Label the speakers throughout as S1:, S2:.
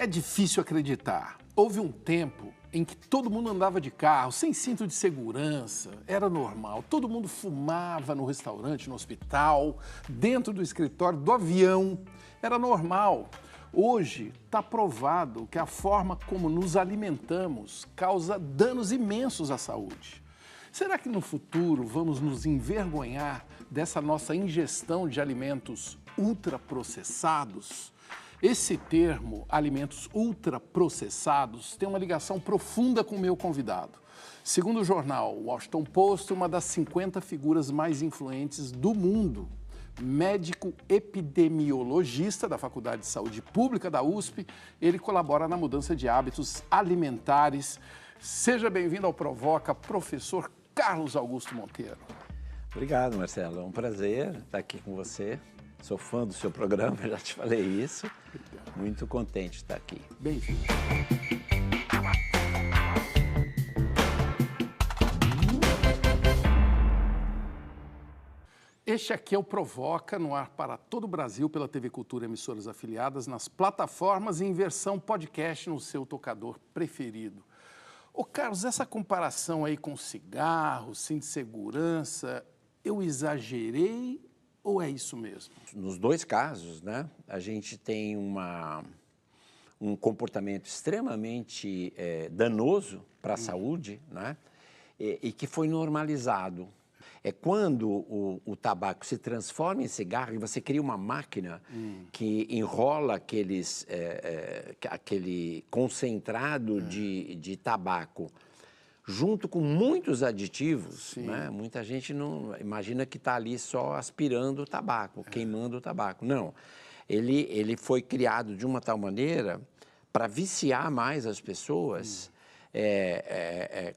S1: É difícil acreditar. Houve um tempo em que todo mundo andava de carro, sem cinto de segurança, era normal. Todo mundo fumava no restaurante, no hospital, dentro do escritório, do avião, era normal. Hoje está provado que a forma como nos alimentamos causa danos imensos à saúde. Será que no futuro vamos nos envergonhar dessa nossa ingestão de alimentos ultraprocessados? Esse termo, alimentos ultraprocessados, tem uma ligação profunda com o meu convidado. Segundo o jornal Washington Post, uma das 50 figuras mais influentes do mundo, médico epidemiologista da Faculdade de Saúde Pública da USP, ele colabora na mudança de hábitos alimentares. Seja bem-vindo ao Provoca, professor Carlos Augusto Monteiro.
S2: Obrigado, Marcelo. É um prazer estar aqui com você. Sou fã do seu programa, já te falei isso. Obrigado. Muito contente de estar aqui.
S1: Bem-vindo. Este aqui é o Provoca, no ar para todo o Brasil, pela TV Cultura e emissoras afiliadas, nas plataformas e em versão podcast no seu tocador preferido. Ô Carlos, essa comparação aí com cigarro, cinto de segurança, eu exagerei ou é isso mesmo?
S2: Nos dois casos, né, a gente tem um comportamento extremamente danoso para a saúde, né, e que foi normalizado. É quando o tabaco se transforma em cigarro e você cria uma máquina que enrola aquele concentrado de tabaco junto com muitos aditivos, né? Muita gente não imagina que está ali só aspirando o tabaco, queimando o tabaco. Não, ele foi criado de uma tal maneira para viciar mais as pessoas,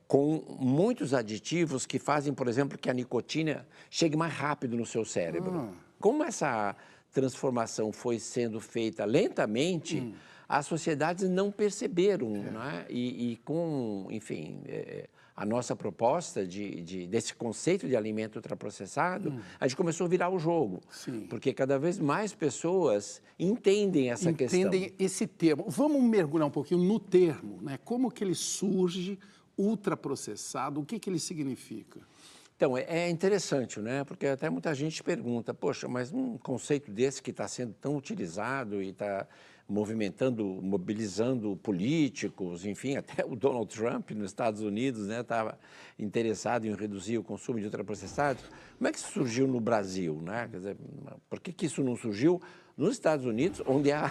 S2: com muitos aditivos que fazem, por exemplo, que a nicotina chegue mais rápido no seu cérebro. Como essa transformação foi sendo feita lentamente, as sociedades não perceberam, né? E com, enfim, a nossa proposta desse conceito de alimento ultraprocessado, a gente começou a virar o jogo. Porque cada vez mais pessoas entendem essa questão.
S1: Entendem esse termo. Vamos mergulhar um pouquinho no termo, né? Como que ele surge, ultraprocessado, o que ele significa?
S2: Então, é interessante, né? Porque até muita gente pergunta, poxa, mas um conceito desse que está sendo tão utilizado e está mobilizando políticos, enfim, até o Donald Trump nos Estados Unidos, né, estava interessado em reduzir o consumo de ultraprocessados. Como é que isso surgiu no Brasil, né? Quer dizer, por que isso não surgiu nos Estados Unidos, onde é a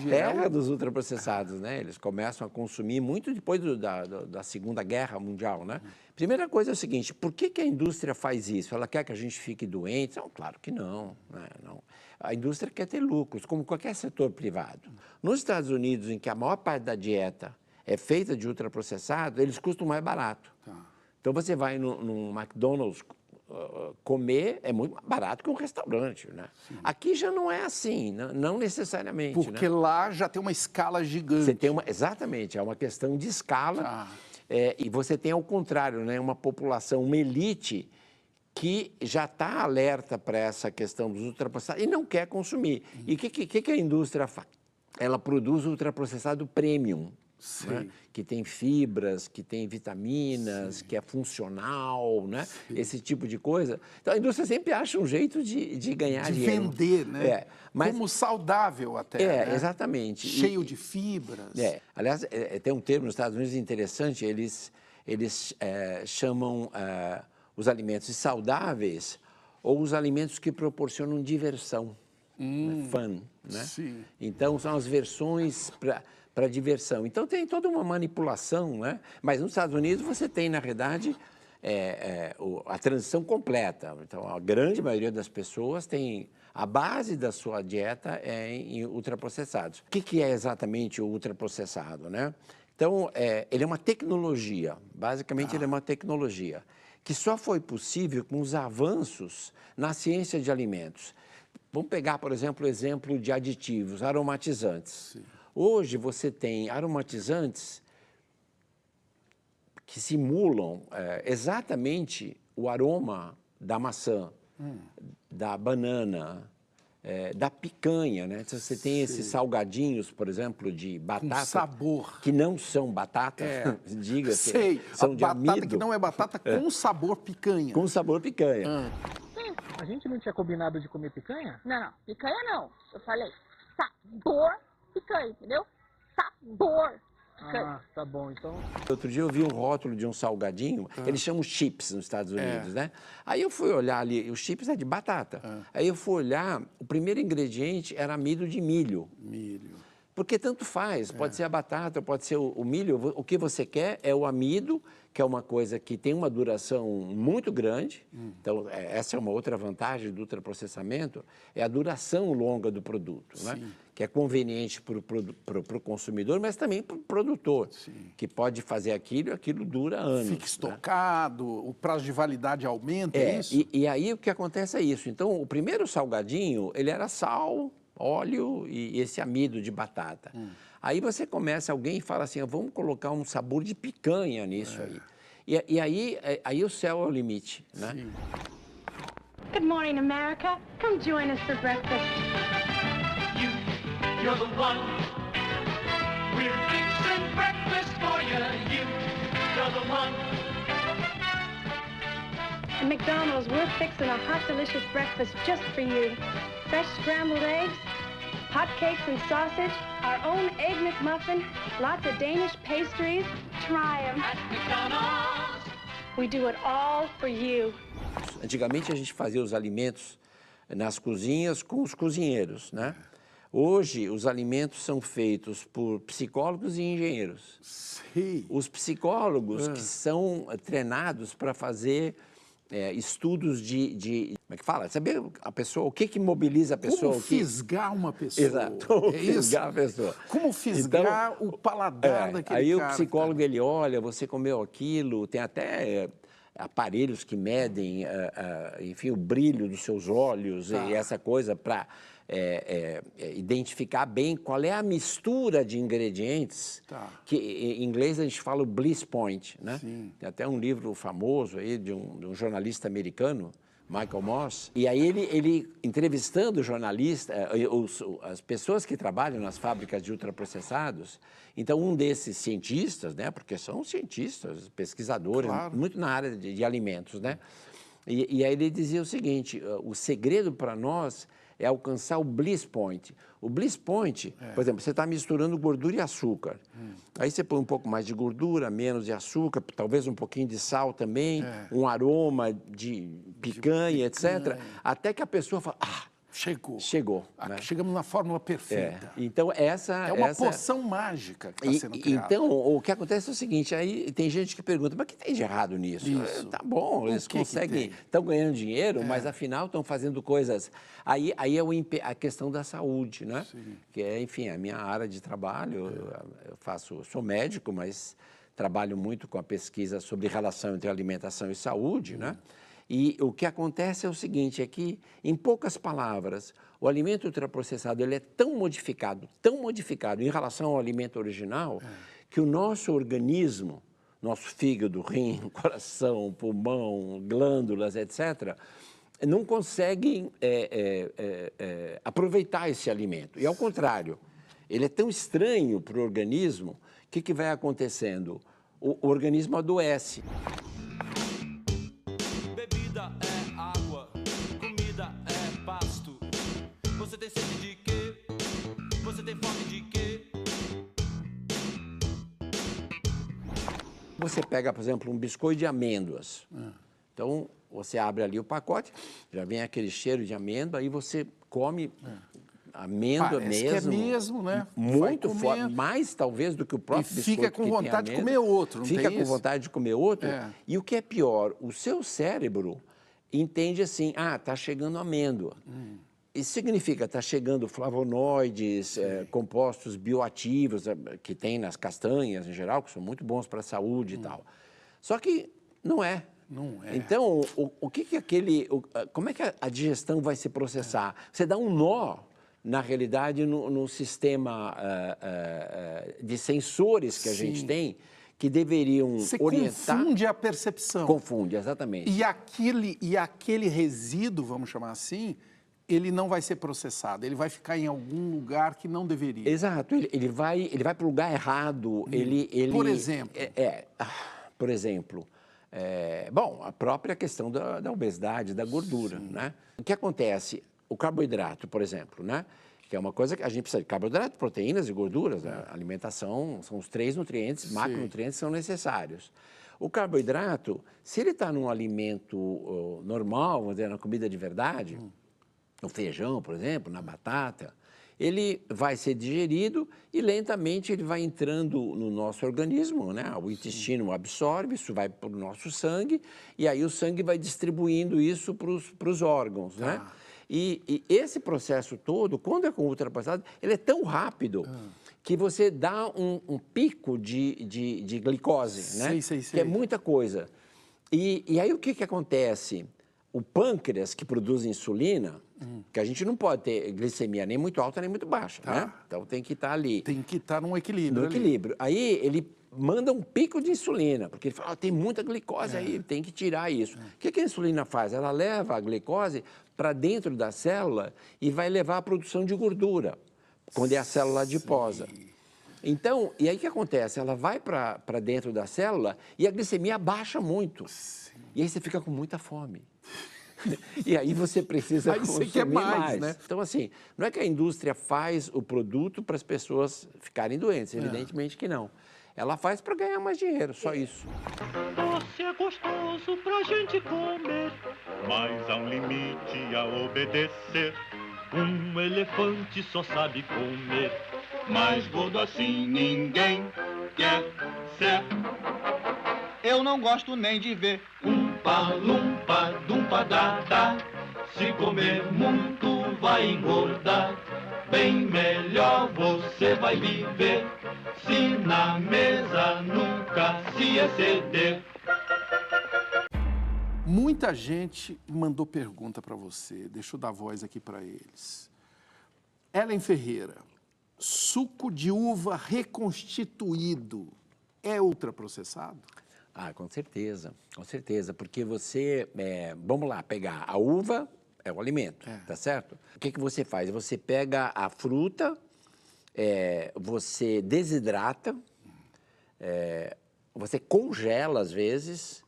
S2: terra dos ultraprocessados, né? Eles começam a consumir muito depois da Segunda Guerra Mundial, né? Primeira coisa é o seguinte, por que a indústria faz isso? Ela quer que a gente fique doente? Não, claro que não, né? Não. A indústria quer ter lucros, como qualquer setor privado. Nos Estados Unidos, em que a maior parte da dieta é feita de ultraprocessado, eles custam mais barato. Então, você vai num McDonald's comer, é muito mais barato que um restaurante, né? Aqui já não é assim, não necessariamente.
S1: Porque lá já tem uma escala gigante.
S2: Você tem exatamente, é uma questão de escala. E você tem, ao contrário, né, uma população, uma elite que já está alerta para essa questão dos ultraprocessados e não quer consumir. E o que a indústria faz? Ela produz ultraprocessado premium, né? Que tem fibras, que tem vitaminas, que é funcional, né? Esse tipo de coisa. Então, a indústria sempre acha um jeito de ganhar dinheiro.
S1: De vender, né? Mas como saudável até, né?
S2: Exatamente.
S1: Cheio de fibras.
S2: Aliás, tem um termo nos Estados Unidos interessante, eles chamam os alimentos saudáveis ou os alimentos que proporcionam diversão, né? Fun, né? Então, são as versões para diversão. Então, tem toda uma manipulação, né? Mas nos Estados Unidos você tem, na realidade, a transição completa. Então, a grande maioria das pessoas tem a base da sua dieta em ultraprocessados. O que é exatamente o ultraprocessado, né? Então, ele é uma tecnologia, basicamente ele é uma tecnologia que só foi possível com os avanços na ciência de alimentos. Vamos pegar, por exemplo, o exemplo de aditivos, aromatizantes. Hoje você tem aromatizantes que simulam exatamente o aroma da maçã, da banana, da picanha, né? Então, você tem esses salgadinhos, por exemplo, de batata.
S1: Com sabor.
S2: Que não são batata, diga-se.
S1: Sei,
S2: são
S1: a
S2: de
S1: batata
S2: amido.
S1: que não é batata com sabor picanha.
S2: Com sabor picanha.
S3: A gente não tinha combinado de comer picanha?
S4: Não, picanha não. Eu falei sabor picanha, entendeu? Sabor picanha.
S3: Ah, tá bom, então...
S2: Outro dia eu vi um rótulo de um salgadinho, eles chamam chips nos Estados Unidos, né? Aí eu fui olhar ali, os chips é de batata. Aí eu fui olhar, o primeiro ingrediente era amido de milho.
S1: Milho.
S2: Porque tanto faz, pode ser a batata, pode ser o milho, o que você quer é o amido, que é uma coisa que tem uma duração muito grande. Então, essa é uma outra vantagem do ultraprocessamento, é a duração longa do produto, né? Que é conveniente para o consumidor, mas também para o produtor, que pode fazer aquilo e aquilo dura anos.
S1: Fica estocado, o prazo de validade aumenta, é isso?
S2: E aí o que acontece é isso. Então, o primeiro salgadinho, ele era sal, óleo e esse amido de batata. Aí você começa, alguém fala assim, vamos colocar um sabor de picanha nisso aí. E aí o céu é o limite, né?
S1: Sim.
S5: Good morning, America. Come join us for breakfast.
S6: You're the one. We're fixing breakfast for you. You're the one.
S5: At McDonald's, we're fixing a hot, delicious breakfast just for you. Fresh scrambled eggs, hot cakes and sausage, our own Egg McMuffin, lots of Danish pastries. Try 'em.
S6: At McDonald's.
S5: We do it all for you.
S2: Antigamente a gente fazia os alimentos nas cozinhas com os cozinheiros, né? Hoje os alimentos são feitos por psicólogos e engenheiros.
S1: Sim.
S2: Os psicólogos que são treinados para fazer estudos como é que fala? Saber a pessoa, o que mobiliza a pessoa.
S1: Como fisgar uma pessoa.
S2: Exato, como fisgar a pessoa.
S1: Como fisgar
S2: Então,
S1: o paladar daquele
S2: aí
S1: cara.
S2: Aí o psicólogo, ele olha, você comeu aquilo, tem até aparelhos que medem, enfim, o brilho dos seus olhos e essa coisa para identificar bem qual é a mistura de ingredientes, que em inglês a gente fala o bliss point, né? Tem até um livro famoso aí de um jornalista americano, Michael Moss, e aí ele entrevistando o jornalista, as pessoas que trabalham nas fábricas de ultraprocessados, então um desses cientistas, né, porque são cientistas, pesquisadores, muito na área de alimentos, né, e aí ele dizia o seguinte, o segredo para nós é alcançar o bliss point. O bliss point, por exemplo, você está misturando gordura e açúcar. Aí você põe um pouco mais de gordura, menos de açúcar, talvez um pouquinho de sal também, um aroma de picanha, etc. Até que a pessoa fala, chegou. Né?
S1: Chegamos na fórmula perfeita.
S2: Então, essa
S1: é uma poção mágica que está sendo criada.
S2: Então, o que acontece é o seguinte, aí tem gente que pergunta, mas o que tem de errado nisso? Tá bom, eles conseguem, estão ganhando dinheiro, mas afinal estão fazendo coisas... Aí é a questão da saúde, né? Que é, enfim, a minha área de trabalho, eu sou médico, mas trabalho muito com a pesquisa sobre relação entre alimentação e saúde, né? E o que acontece é o seguinte, é que, em poucas palavras, o alimento ultraprocessado ele é tão modificado em relação ao alimento original, que o nosso organismo, nosso fígado, rim, coração, pulmão, glândulas, etc., não conseguem aproveitar esse alimento. E, ao contrário, ele é tão estranho para o organismo, o que vai acontecendo? O organismo adoece.
S7: É água, comida é pasto. Você tem sede de quê? Você tem fome de quê?
S2: Você pega, por exemplo, um biscoito de amêndoas. Então, você abre ali o pacote, já vem aquele cheiro de amêndoa, aí você come amêndoa
S1: Parece
S2: mesmo.
S1: Que é mesmo, né?
S2: Muito forte, mais talvez do que o próprio biscoito.
S1: E fica com vontade de comer outro, não
S2: Fica
S1: tem
S2: com
S1: isso?
S2: vontade de comer outro. E o que é pior, o seu cérebro entende assim, está chegando amêndoa. Isso significa, está chegando flavonoides, compostos bioativos que tem nas castanhas em geral, que são muito bons para a saúde e tal. Só que não é.
S1: Não é.
S2: Então, como é que a digestão vai se processar? Você dá um nó, na realidade, no sistema de sensores que a gente tem, que deveriam orientar...
S1: Confunde a percepção.
S2: Confunde, exatamente.
S1: E aquele resíduo, vamos chamar assim, ele não vai ser processado, ele vai ficar em algum lugar que não deveria.
S2: Exato, ele vai para o lugar errado.
S1: Por exemplo?
S2: Por exemplo, bom, a própria questão da obesidade, da gordura, né? O que acontece? O carboidrato, por exemplo, né? Que é uma coisa que a gente precisa de carboidrato, proteínas e gorduras. A alimentação são os 3 nutrientes, macronutrientes que são necessários. O carboidrato, se ele está num alimento normal, vamos dizer, na comida de verdade, no feijão, por exemplo, na batata, ele vai ser digerido e lentamente ele vai entrando no nosso organismo, né? O intestino absorve, isso vai para o nosso sangue e aí o sangue vai distribuindo isso para os órgãos, né? E esse processo todo, quando é com ultraprocessado, ele é tão rápido que você dá um pico de glicose, né?
S1: Sei.
S2: Que é muita coisa. E aí o que acontece? O pâncreas, que produz insulina, que a gente não pode ter glicemia nem muito alta nem muito baixa, né? Então tem que estar ali.
S1: Tem que estar num equilíbrio.
S2: No equilíbrio. Aí ele manda um pico de insulina, porque ele fala, tem muita glicose aí, tem que tirar isso. O que a insulina faz? Ela leva a glicose para dentro da célula e vai levar à produção de gordura, quando é a célula adiposa. Então, e aí o que acontece? Ela vai para dentro da célula e a glicemia baixa muito. E aí você fica com muita fome. E aí você precisa
S1: aí
S2: consumir
S1: você quer mais, né?
S2: Então, assim, não é que a indústria faz o produto para as pessoas ficarem doentes, evidentemente que não. Ela faz para ganhar mais dinheiro, só isso.
S6: Doce é gostoso pra gente comer, mas há um limite a obedecer. Um elefante só sabe comer, mais gordo assim ninguém quer ser. Eu não gosto nem de ver lumpa, dumpa, dada. Se comer muito vai engordar, bem melhor você vai viver, se na mesa nunca se exceder.
S1: Muita gente mandou pergunta para você, deixa eu dar voz aqui para eles. Ellen Ferreira, suco de uva reconstituído é ultraprocessado?
S2: Ah, com certeza, porque você, vamos lá, pegar a uva, é o alimento, tá certo? O que você faz? Você pega a fruta, você desidrata, você congela às vezes,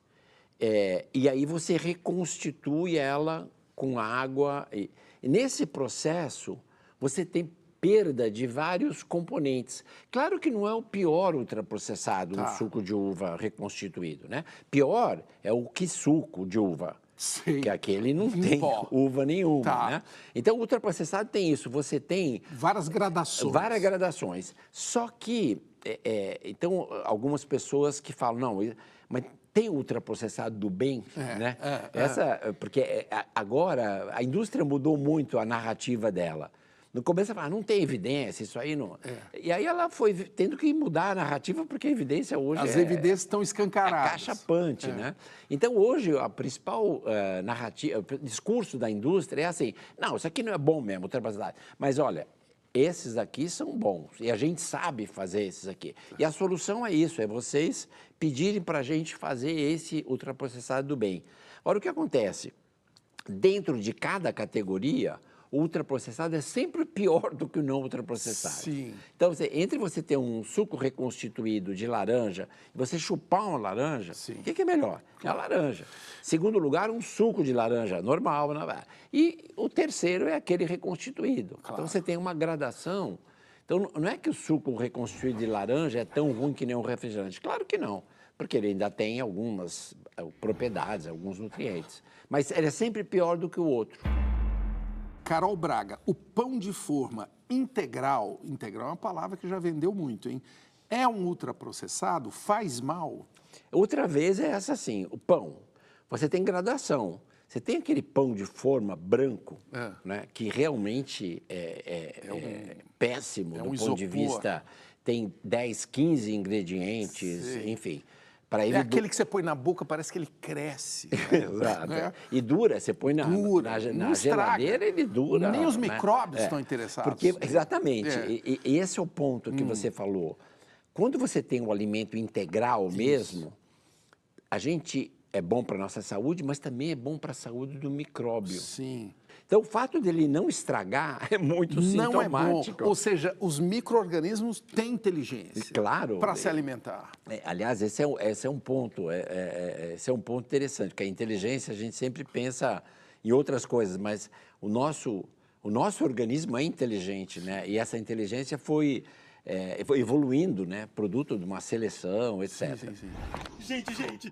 S2: e aí você reconstitui ela com água. E nesse processo, você tem perda de vários componentes. Claro que não é o pior ultraprocessado no suco de uva reconstituído, né? Pior é o suco de uva, que aquele não tem uva nenhuma, né? Então, o ultraprocessado tem isso, você tem...
S1: várias gradações.
S2: Só que, então, algumas pessoas que falam, não, mas tem ultraprocessado do bem, né? Porque agora a indústria mudou muito a narrativa dela. No começo ela falava, não tem evidência, isso aí não... E aí ela foi tendo que mudar a narrativa, porque a evidência hoje
S1: as evidências estão escancaradas.
S2: Acachapante, né? Então, hoje, a principal narrativa, o discurso da indústria é assim, não, isso aqui não é bom mesmo, ultraprocessado. Mas, olha, esses aqui são bons, e a gente sabe fazer esses aqui. E a solução é isso, é vocês pedirem para a gente fazer esse ultraprocessado do bem. Ora, o que acontece? Dentro de cada categoria... o ultraprocessado é sempre pior do que o não ultraprocessado.
S1: Sim.
S2: Então, entre você ter um suco reconstituído de laranja e você chupar uma laranja, o que é melhor? É a laranja. Segundo lugar, um suco de laranja normal. E o terceiro é aquele reconstituído. Claro. Então, você tem uma gradação. Então, não é que o suco reconstituído de laranja é tão ruim que nem um refrigerante. Claro que não, porque ele ainda tem algumas propriedades, alguns nutrientes. Mas ele é sempre pior do que o outro.
S1: Carol Braga, o pão de forma integral é uma palavra que já vendeu muito, hein? É um ultraprocessado? Faz mal?
S2: Outra vez é essa assim, o pão. Você tem gradação. Você tem aquele pão de forma branco, né, que realmente é péssimo do ponto de vista... Tem 10, 15 ingredientes, enfim...
S1: aquele que você põe na boca, parece que ele cresce.
S2: Exato. Né? E dura, você põe na geladeira, ele dura.
S1: Nem os micróbios estão interessados.
S2: Porque, exatamente. E esse é o ponto que você falou. Quando você tem um alimento integral mesmo, a gente é bom para a nossa saúde, mas também é bom para a saúde do micróbio.
S1: Sim.
S2: Então, o fato dele não estragar é muito
S1: Não é bom.
S2: sintomático.
S1: Ou seja, os micro-organismos têm inteligência.
S2: Claro.
S1: Para se alimentar.
S2: Aliás, esse é um ponto, esse é um ponto interessante, porque a inteligência a gente sempre pensa em outras coisas, mas o nosso organismo é inteligente, né? E essa inteligência foi evoluindo, né? Produto de uma seleção, etc.
S1: Sim.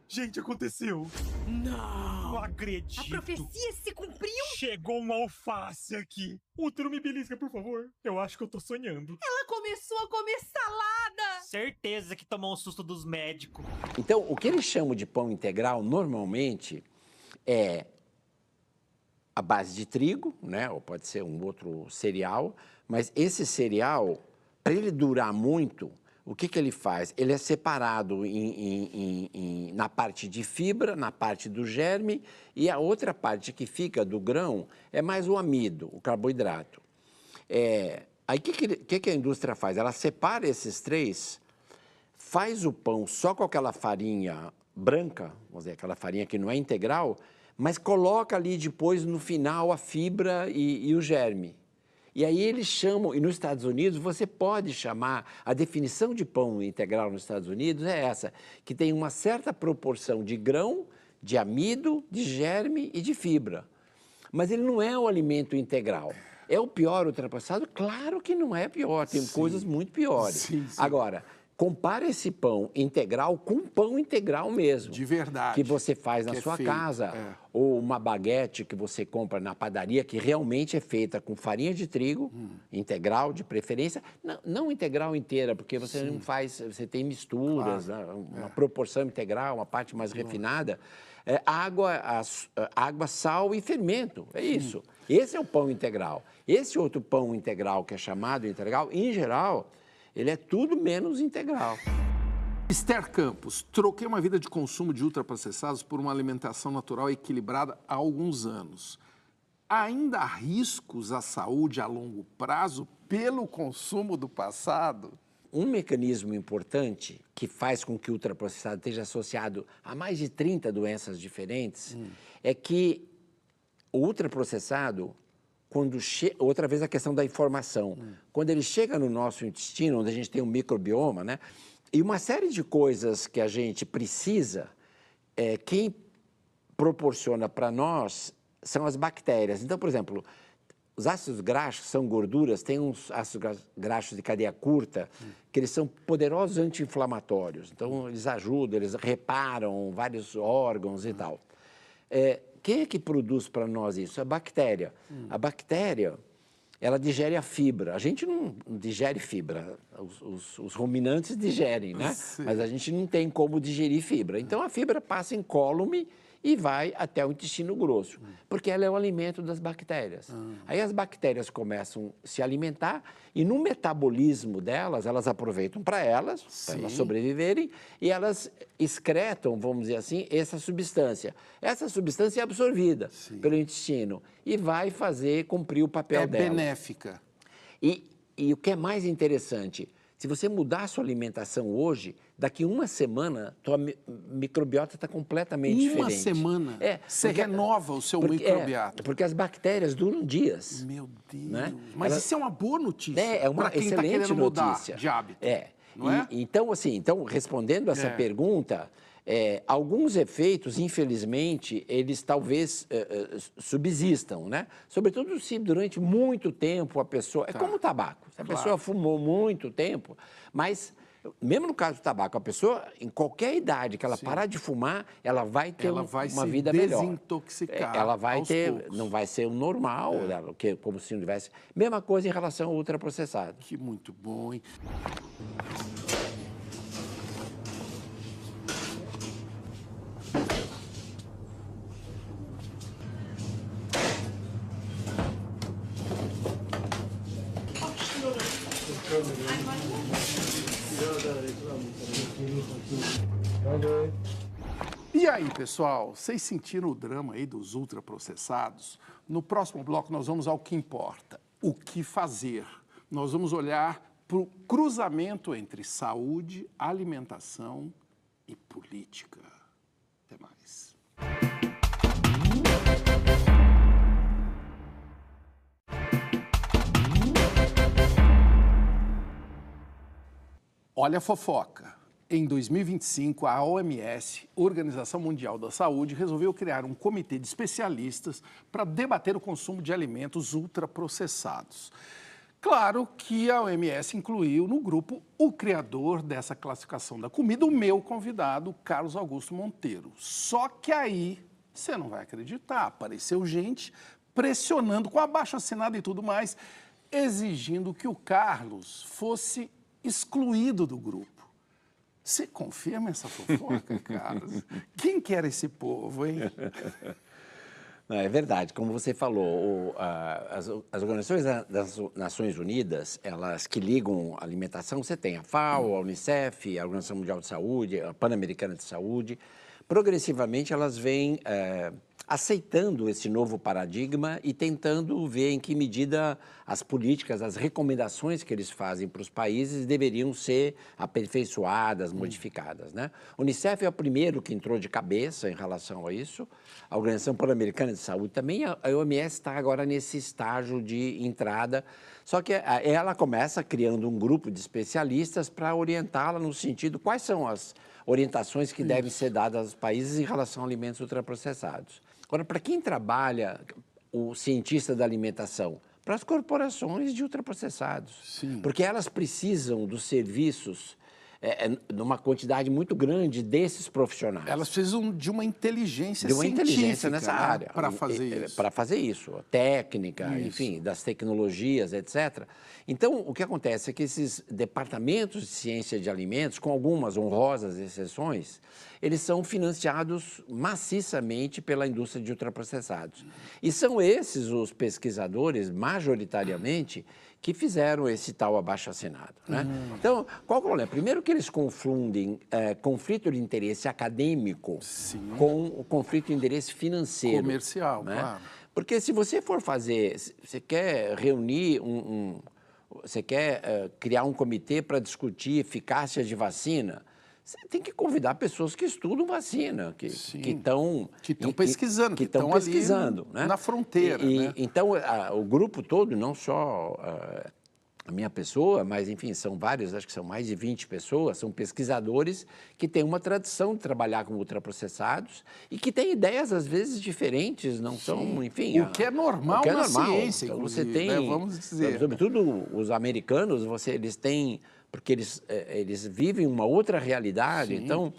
S6: Gente, aconteceu. Não acredito.
S8: A profecia se cumpriu?
S6: Chegou um alface aqui. Útero, me belisca, por favor. Eu acho que eu tô sonhando.
S8: Ela começou a comer salada.
S9: Certeza que tomou um susto dos médicos.
S2: Então, o que eles chamam de pão integral, normalmente, é a base de trigo, né? Ou pode ser um outro cereal, mas esse cereal, para ele durar muito, o que ele faz? Ele é separado na parte de fibra, na parte do germe, e a outra parte que fica do grão é mais o amido, o carboidrato. Aí o que a indústria faz? Ela separa esses três, faz o pão só com aquela farinha branca, vamos dizer, aquela farinha que não é integral, mas coloca ali depois no final a fibra e o germe. E aí eles chamam, e nos Estados Unidos você pode chamar, a definição de pão integral nos Estados Unidos é essa, que tem uma certa proporção de grão, de amido, de germe e de fibra. Mas ele não é o alimento integral. É o pior ultrapassado? Claro que não é pior, tem coisas muito piores.
S1: Sim.
S2: Agora, compara esse pão integral com pão integral mesmo.
S1: De verdade.
S2: Que você faz na
S1: Que é
S2: sua
S1: feito,
S2: casa. Ou uma baguete que você compra na padaria, que realmente é feita com farinha de trigo, integral de preferência. Não integral inteira, porque você não faz, você tem misturas, né? Uma proporção integral, uma parte mais refinada. Água, sal e fermento, é isso. Esse é o pão integral. Esse outro pão integral, que é chamado integral, em geral, ele é tudo menos integral.
S1: Esther Campos, troquei uma vida de consumo de ultraprocessados por uma alimentação natural equilibrada há alguns anos. Ainda há riscos à saúde a longo prazo pelo consumo do passado?
S2: Um mecanismo importante que faz com que o ultraprocessado esteja associado a mais de 30 doenças diferentes é que o ultraprocessado, outra vez a questão da informação, quando ele chega no nosso intestino, onde a gente tem um microbioma, né? E uma série de coisas que a gente precisa, quem proporciona para nós são as bactérias. Então, por exemplo, os ácidos graxos são gorduras, tem uns ácidos graxos de cadeia curta, que eles são poderosos anti-inflamatórios. Então, eles ajudam, eles reparam vários órgãos e tal. Quem é que produz para nós isso? A bactéria. A bactéria, ela digere a fibra. A gente não digere fibra. Os ruminantes digerem, né?
S1: Sim.
S2: Mas a gente não tem como digerir fibra. Então, a fibra passa incólume e vai até o intestino grosso, porque ela é o alimento das bactérias. Aí as bactérias começam a se alimentar e no metabolismo delas, elas aproveitam para elas sobreviverem, e elas excretam, vamos dizer assim, essa substância. Essa substância é absorvida pelo intestino e vai cumprir o papel dela.
S1: É benéfica.
S2: E o que é mais interessante, se você mudar a sua alimentação hoje, daqui uma semana, tua microbiota está completamente diferente.
S1: Uma semana? Você renova o seu microbiota.
S2: Porque as bactérias duram dias.
S1: Meu Deus.
S2: Né?
S1: Mas isso é uma boa notícia.
S2: É uma
S1: pra quem
S2: excelente
S1: tá querendo
S2: notícia.
S1: Mudar de hábito. Não é?
S2: Então, respondendo essa pergunta, alguns efeitos, infelizmente, eles talvez subsistam, né? Sobretudo se durante muito tempo a pessoa... É como o tabaco. Se a pessoa fumou muito tempo, mas... Mesmo no caso do tabaco, a pessoa, em qualquer idade que ela parar de fumar, ela vai ter uma vida melhor.
S1: Desintoxicar.
S2: Ela vai ter,
S1: poucos.
S2: não vai ser o normal, como se não tivesse. Mesma coisa em relação ao ultraprocessado.
S1: Que muito bom, hein? E aí, pessoal, vocês sentiram o drama aí dos ultraprocessados? No próximo bloco nós vamos ao que importa, o que fazer. Nós vamos olhar para o cruzamento entre saúde, alimentação e política. Até mais. Olha a fofoca. Em 2025, a OMS, Organização Mundial da Saúde, resolveu criar um comitê de especialistas para debater o consumo de alimentos ultraprocessados. Claro que a OMS incluiu no grupo o criador dessa classificação da comida, o meu convidado, Carlos Augusto Monteiro. Só que aí, você não vai acreditar, apareceu gente pressionando com abaixo-assinado e tudo mais, exigindo que o Carlos fosse excluído do grupo. Você confirma essa fofoca, Carlos? Quem que era esse povo, hein?
S2: Não, é verdade, como você falou, as organizações das Nações Unidas, elas que ligam a alimentação, você tem a FAO, a Unicef, a Organização Mundial de Saúde, a Pan-Americana de Saúde, progressivamente elas vêm aceitando esse novo paradigma e tentando ver em que medida as políticas, as recomendações que eles fazem para os países deveriam ser aperfeiçoadas, modificadas, né? O Unicef é o primeiro que entrou de cabeça em relação a isso, a Organização Pan-Americana de Saúde também, a OMS está agora nesse estágio de entrada, só que ela começa criando um grupo de especialistas para orientá-la no sentido quais são as orientações que devem ser dadas aos países em relação a alimentos ultraprocessados. Agora, para quem trabalha, o cientista da alimentação? Para as corporações de ultraprocessados.
S1: Sim.
S2: Porque elas precisam dos serviços numa quantidade muito grande desses profissionais.
S1: Elas precisam de uma inteligência
S2: inteligência nessa
S1: né,
S2: área.
S1: para fazer isso.
S2: Para fazer isso. A técnica, enfim, das tecnologias, etc. Então, o que acontece é que esses departamentos de ciência de alimentos, com algumas honrosas exceções, eles são financiados maciçamente pela indústria de ultraprocessados. E são esses os pesquisadores, majoritariamente, que fizeram esse tal abaixo-assinado, né? Então, qual o problema? Primeiro que eles confundem conflito de interesse acadêmico com o conflito de interesse financeiro.
S1: Comercial,
S2: né?
S1: Claro.
S2: Porque se você for fazer, você quer reunir você quer criar um comitê para discutir eficácia de vacina, você tem que convidar pessoas que estudam vacina, que estão
S1: pesquisando,
S2: que estão pesquisando,
S1: né? Na fronteira. Né?
S2: Então, o grupo todo, não só a minha pessoa, mas, enfim, são vários, acho que são mais de 20 pessoas, são pesquisadores que têm uma tradição de trabalhar com ultraprocessados e que têm ideias, às vezes, diferentes, não são, enfim...
S1: O que é normal na ciência,
S2: então, você
S1: tem,
S2: tem,
S1: né? Vamos dizer.
S2: Sobretudo os americanos, eles têm... Porque eles vivem uma outra realidade, então...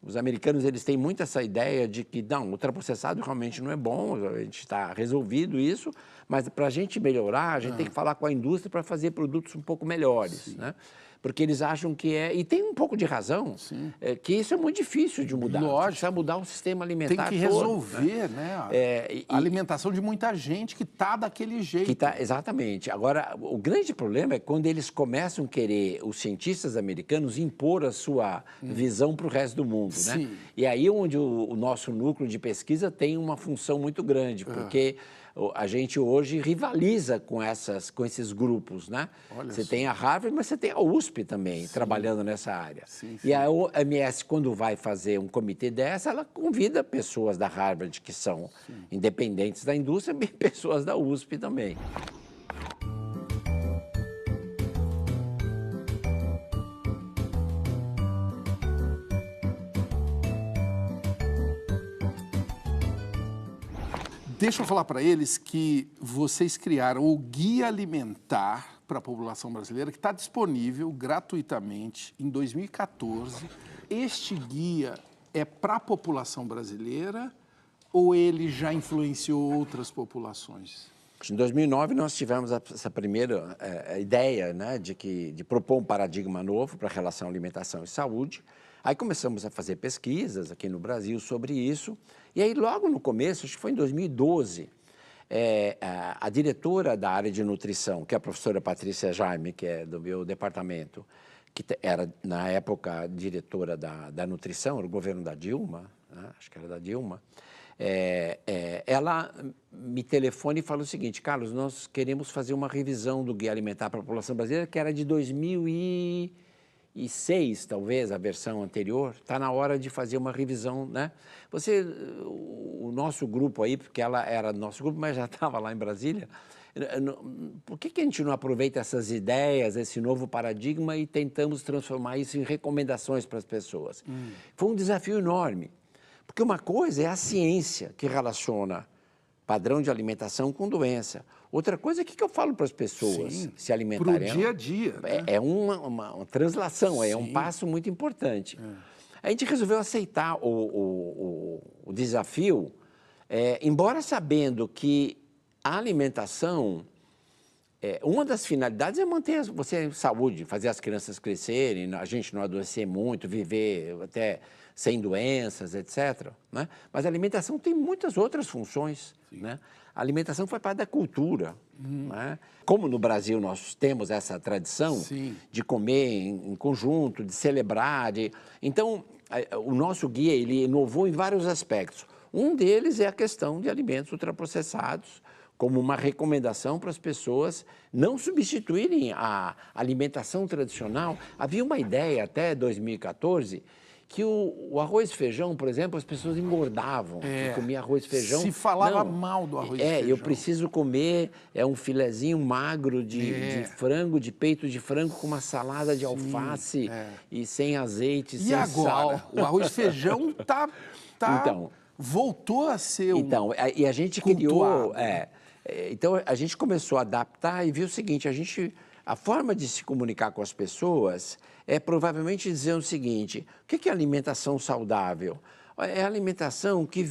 S2: Os americanos, eles têm muito essa ideia de que, não, ultraprocessado realmente não é bom, a gente está resolvido isso, mas para a gente melhorar, a gente tem que falar com a indústria para fazer produtos um pouco melhores, né? Porque eles acham que e tem um pouco de razão, que isso é muito difícil de mudar.
S1: Lógico.
S2: Precisa mudar o sistema alimentar
S1: Tem que
S2: todo,
S1: resolver, né? A alimentação de muita gente que está daquele jeito.
S2: Exatamente. Agora, o grande problema é quando eles começam a querer, os cientistas americanos, impor a sua visão para o resto do mundo, né? E aí onde o nosso núcleo de pesquisa tem uma função muito grande, porque a gente hoje rivaliza com esses grupos, né? Você tem a Harvard, mas você tem a USP também, trabalhando nessa área. E a OMS, quando vai fazer um comitê dessa, ela convida pessoas da Harvard, que são independentes da indústria, e pessoas da USP também.
S1: Deixa eu falar para eles que vocês criaram o Guia Alimentar para a população brasileira, que está disponível gratuitamente em 2014. Este guia é para a população brasileira ou ele já influenciou outras populações?
S2: Em 2009, nós tivemos essa primeira ideia, né, de propor um paradigma novo para a relação alimentação e saúde. Aí começamos a fazer pesquisas aqui no Brasil sobre isso. E aí, logo no começo, acho que foi em 2012, a diretora da área de nutrição, que é a professora Patrícia Jaime, que é do meu departamento, que era, na época, diretora da nutrição, era o governo da Dilma, né? Acho que era da Dilma, ela me telefona e fala o seguinte: Carlos, nós queremos fazer uma revisão do Guia Alimentar para a População Brasileira, que era de 2013, 2006, talvez, a versão anterior, está na hora de fazer uma revisão, né? O nosso grupo aí, porque ela era do nosso grupo, mas já estava lá em Brasília, por que a gente não aproveita essas ideias, esse novo paradigma e tentamos transformar isso em recomendações para as pessoas? Foi um desafio enorme, porque uma coisa é a ciência que relaciona padrão de alimentação com doença. Outra coisa é o que eu falo para as pessoas se alimentarem.
S1: Para o dia a dia. Né?
S2: É uma translação, é um passo muito importante. A gente resolveu aceitar o desafio, embora sabendo que a alimentação, uma das finalidades é manter você em saúde, fazer as crianças crescerem, a gente não adoecer muito, viver até sem doenças, etc. Né? Mas a alimentação tem muitas outras funções. Né? A alimentação faz parte da cultura. Né? Como no Brasil nós temos essa tradição de comer em conjunto, de celebrar. Então, o nosso guia ele inovou em vários aspectos. Um deles é a questão de alimentos ultraprocessados, como uma recomendação para as pessoas não substituírem a alimentação tradicional. Havia uma ideia até 2014 que o arroz e feijão, por exemplo, as pessoas engordavam. Comia arroz e feijão.
S1: Se falava mal do arroz e feijão.
S2: Eu preciso comer um filezinho magro de frango, de peito de frango com uma salada de alface e sem azeite, sem
S1: agora?
S2: sal.
S1: O arroz e feijão voltou a ser
S2: e a gente criou... Então, a gente começou a adaptar e viu o seguinte, a forma de se comunicar com as pessoas é provavelmente dizer o seguinte, o que é alimentação saudável? É a alimentação que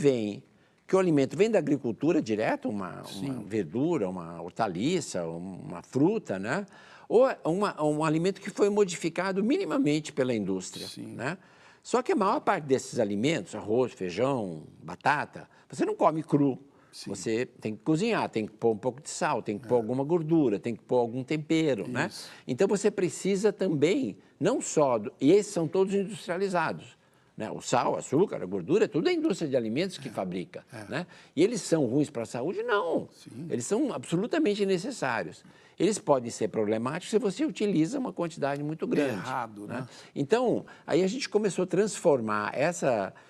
S2: o alimento vem da agricultura direto, uma verdura, uma hortaliça, uma fruta, né? Ou um alimento que foi modificado minimamente pela indústria, né? Só que a maior parte desses alimentos, arroz, feijão, batata, você não come cru. Você tem que cozinhar, tem que pôr um pouco de sal, tem que pôr alguma gordura, tem que pôr algum tempero, né? Então, você precisa também, não só... E esses são todos industrializados, né? O sal, o açúcar, a gordura, tudo é a indústria de alimentos que fabrica, né? E eles são ruins para a saúde? Não. Eles são absolutamente necessários. Eles podem ser problemáticos se você utiliza uma quantidade muito grande.
S1: Errado, né?
S2: Então, aí a gente começou a transformar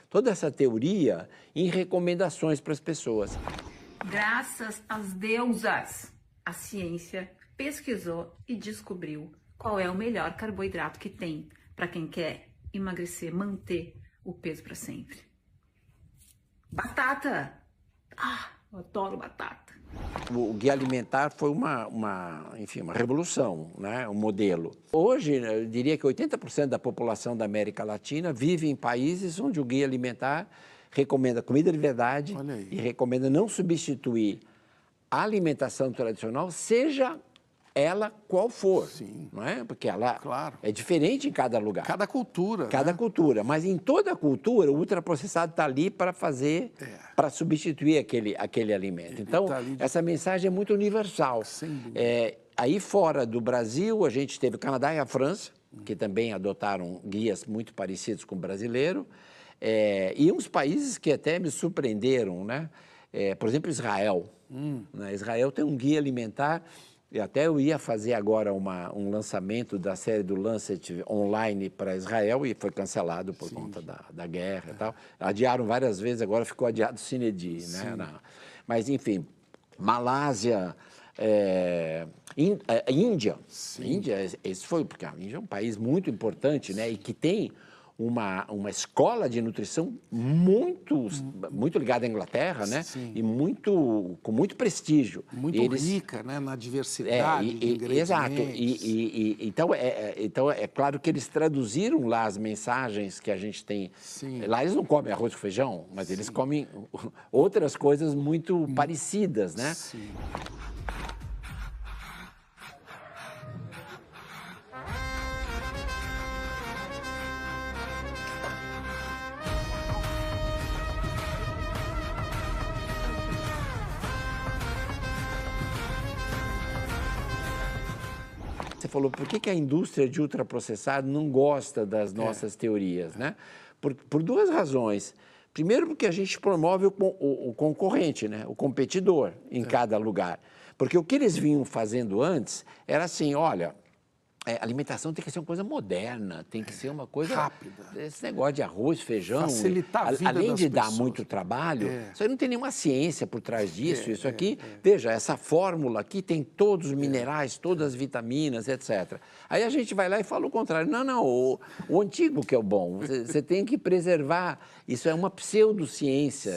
S2: toda essa teoria em recomendações para as pessoas.
S10: Graças às deusas, a ciência pesquisou e descobriu qual é o melhor carboidrato que tem para quem quer emagrecer, manter o peso para sempre. Batata! Eu adoro batata.
S2: O guia alimentar foi enfim, uma revolução, né? Um modelo. Hoje, eu diria que 80% da população da América Latina vive em países onde o guia alimentar recomenda comida de verdade e recomenda não substituir a alimentação tradicional, seja ela qual for, não é? Porque ela é diferente em cada lugar.
S1: Cada cultura.
S2: Cada cultura. Mas em toda cultura, o ultraprocessado está ali para fazer, para substituir aquele alimento. Então, essa mensagem é muito universal. Aí fora do Brasil, a gente teve o Canadá e a França, que também adotaram guias muito parecidos com o brasileiro, e uns países que até me surpreenderam, né? Por exemplo, Israel. Né? Israel tem um guia alimentar. E até eu ia fazer agora um lançamento da série do Lancet online para Israel e foi cancelado por conta da guerra e tal. Adiaram várias vezes, agora ficou adiado sine die, né? Mas, enfim, Malásia, Índia. Índia, esse foi, porque a Índia é um país muito importante, né? E que tem uma escola de nutrição muito ligada à Inglaterra, né? E com muito prestígio.
S1: Muito rica, né? Na diversidade de ingredientes.
S2: Exato. Então, é claro que eles traduziram lá as mensagens que a gente tem. Lá eles não comem arroz com feijão, mas eles comem outras coisas muito parecidas, né? Você falou, por que a indústria de ultraprocessado não gosta das nossas teorias, né? Por duas razões. Primeiro, porque a gente promove o concorrente, né? O competidor em cada lugar. Porque o que eles vinham fazendo antes era assim, olha, alimentação tem que ser uma coisa moderna, tem que ser uma coisa...
S1: rápida.
S2: Esse negócio de arroz, feijão...
S1: Facilitar a vida
S2: além
S1: das
S2: de dar
S1: pessoas.
S2: muito trabalho, isso aí não tem nenhuma ciência por trás disso. Isso aqui, veja, essa fórmula aqui tem todos os minerais, todas as vitaminas, etc. Aí a gente vai lá e fala o contrário. Não, o antigo que é o bom. Você tem que preservar. Isso é uma pseudociência,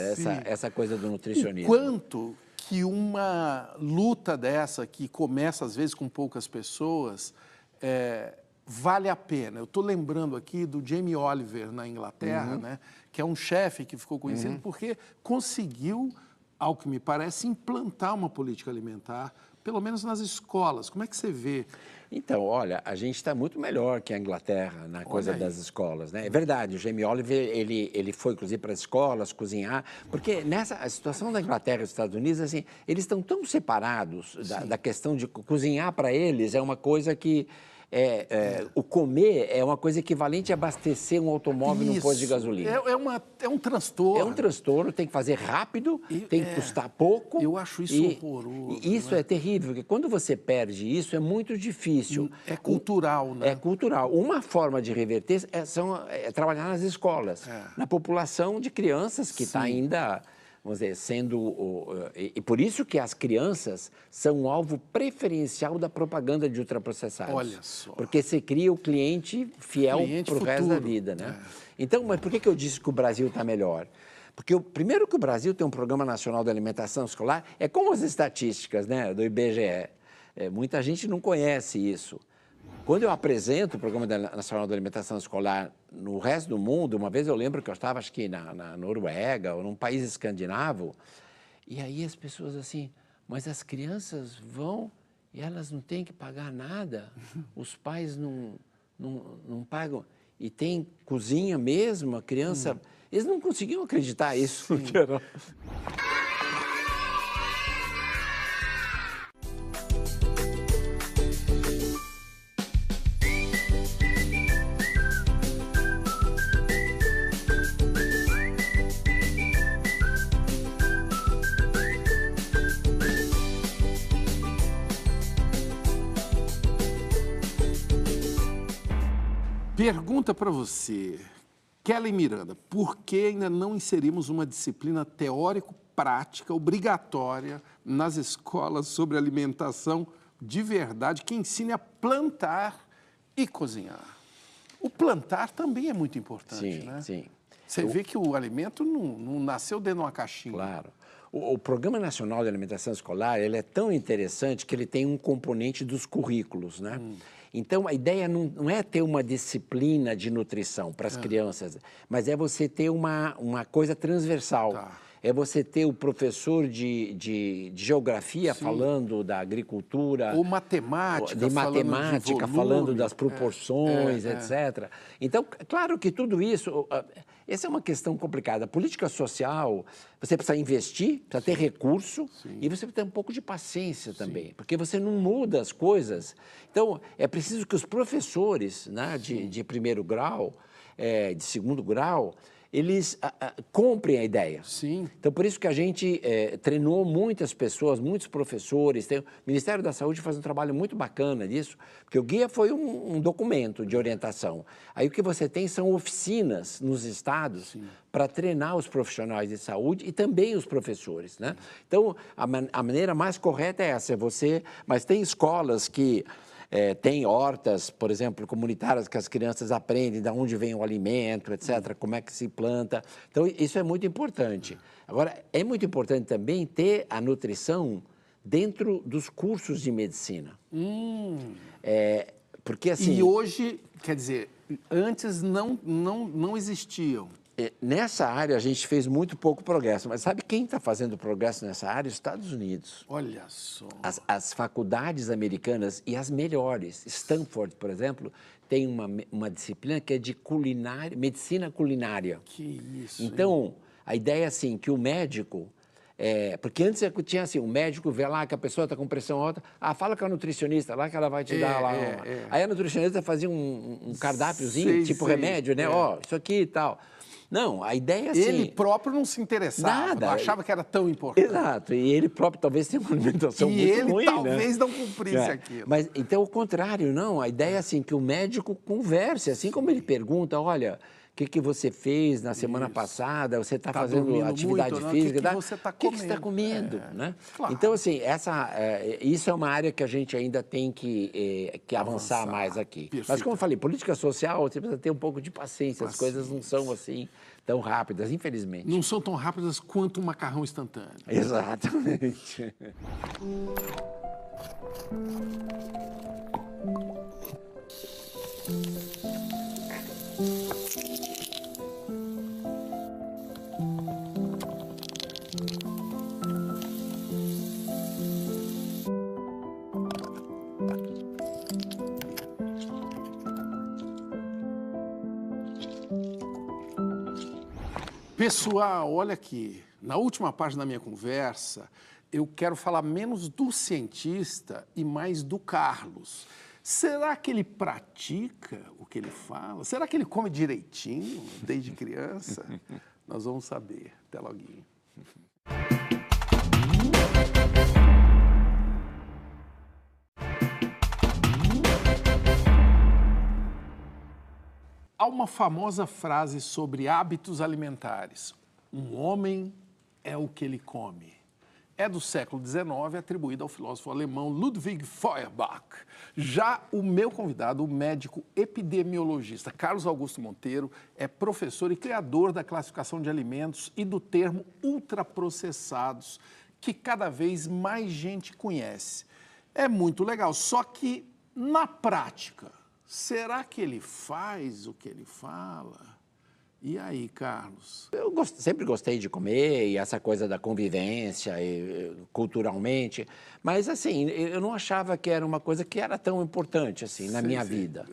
S2: essa coisa do nutricionismo.
S1: Quanto que uma luta dessa, que começa às vezes com poucas pessoas, vale a pena. Eu estou lembrando aqui do Jamie Oliver na Inglaterra, né, que é um chefe que ficou conhecido porque conseguiu, ao que me parece, implantar uma política alimentar, pelo menos nas escolas. Como é que você vê?
S2: Então, olha, a gente está muito melhor que a Inglaterra na coisa das escolas, né? É verdade, o Jamie Oliver, ele foi, inclusive, para as escolas cozinhar, porque a situação da Inglaterra e dos Estados Unidos, assim, eles estão tão separados da questão de cozinhar para eles, é uma coisa que... o comer é uma coisa equivalente a abastecer um automóvel num posto de gasolina.
S1: É um transtorno.
S2: É um transtorno, tem que fazer rápido, tem que custar pouco.
S1: Eu acho isso horroroso.
S2: E isso é terrível, porque quando você perde isso, é muito difícil.
S1: É cultural, né?
S2: É cultural. Uma forma de reverter é trabalhar nas escolas, na população de crianças que está ainda... Vamos dizer, e por isso que as crianças são um alvo preferencial da propaganda de ultraprocessados.
S1: Olha só.
S2: Porque você cria o cliente fiel para o resto da vida, né? Então, mas por que eu disse que o Brasil está melhor? Porque, primeiro, que o Brasil tem um Programa Nacional de Alimentação Escolar, é como as estatísticas, né, do IBGE. Muita gente não conhece isso. Quando eu apresento o Programa Nacional de Alimentação Escolar no resto do mundo, uma vez eu lembro que eu estava, acho que na Noruega ou num país escandinavo, e aí as pessoas assim, mas as crianças vão e elas não têm que pagar nada, os pais não pagam, e tem cozinha mesmo, a criança... Eles não conseguiam acreditar isso.
S1: Pergunta para você, Kelly Miranda, por que ainda não inserimos uma disciplina teórico-prática obrigatória nas escolas sobre alimentação de verdade que ensine a plantar e cozinhar? O plantar também é muito importante, né?
S2: Sim.
S1: Você vê que o alimento não nasceu dentro de uma caixinha.
S2: Claro. O Programa Nacional de Alimentação Escolar, ele é tão interessante que ele tem um componente dos currículos, né? Então, a ideia não é ter uma disciplina de nutrição para as crianças, mas é você ter uma coisa transversal. É você ter o professor de geografia falando da agricultura.
S1: Ou matemática,
S2: de matemática, falando das proporções, etc. Então, claro que tudo isso... Essa é uma questão complicada. A política social, você precisa investir, precisa ter recurso e você precisa ter um pouco de paciência também, porque você não muda as coisas. Então, é preciso que os professores, né, de primeiro grau, de segundo grau, eles comprem a ideia. Então, por isso que a gente treinou muitas pessoas, muitos professores. O Ministério da Saúde faz um trabalho muito bacana disso, porque o guia foi um documento de orientação. Aí o que você tem são oficinas nos estados para treinar os profissionais de saúde e também os professores, né? Então, a maneira mais correta é essa, mas tem escolas que... tem hortas, por exemplo, comunitárias que as crianças aprendem de onde vem o alimento, etc., como é que se planta. Então, isso é muito importante. Agora, é muito importante também ter a nutrição dentro dos cursos de medicina. Porque, assim...
S1: E hoje, quer dizer, antes não existiam.
S2: Nessa área, a gente fez muito pouco progresso, mas sabe quem está fazendo progresso nessa área? Os Estados Unidos.
S1: Olha só.
S2: As faculdades americanas e as melhores, Stanford, por exemplo, tem uma disciplina que é de medicina culinária.
S1: Que isso,
S2: então, a ideia é assim, que o médico... porque antes tinha assim, o médico vê lá que a pessoa está com pressão alta, fala com a nutricionista lá que ela vai te dar lá. Aí a nutricionista fazia um cardápiozinho, remédio, né? Ó, isso aqui e tal. Não, a ideia assim...
S1: Ele próprio não se interessava,
S2: Nada.
S1: não achava que era tão importante.
S2: Exato, e ele próprio talvez tenha uma alimentação
S1: E
S2: muito
S1: ele
S2: ruim,
S1: talvez
S2: né?
S1: não cumprisse aquilo.
S2: Mas, então, o contrário, não. A ideia é assim, que o médico converse, assim como ele pergunta, olha... O que você fez na semana passada? Você está fazendo
S1: dormindo
S2: atividade
S1: muito, né?
S2: física?
S1: O que você está
S2: O que você está comendo?
S1: É,
S2: Né?
S1: claro.
S2: Então, assim, isso é uma área que a gente ainda tem que avançar mais aqui.
S1: Perfeito.
S2: Mas, como eu falei, política social, você precisa ter um pouco de paciência. As coisas não são assim tão rápidas, infelizmente.
S1: Não são tão rápidas quanto um macarrão instantâneo.
S2: Exatamente.
S1: Pessoal, olha aqui, na última página da minha conversa, eu quero falar menos do cientista e mais do Carlos. Será que ele pratica o que ele fala? Será que ele come direitinho desde criança? Nós vamos saber. Até logo. Há uma famosa frase sobre hábitos alimentares. Um homem é o que ele come. É do século XIX, atribuída ao filósofo alemão Ludwig Feuerbach. Já o meu convidado, o médico epidemiologista Carlos Augusto Monteiro, é professor e criador da classificação de alimentos e do termo ultraprocessados, que cada vez mais gente conhece. É muito legal, só que na prática, será que ele faz o que ele fala? E aí, Carlos?
S2: Eu sempre gostei de comer e essa coisa da convivência culturalmente, mas assim, eu não achava que era uma coisa que era tão importante assim na minha vida.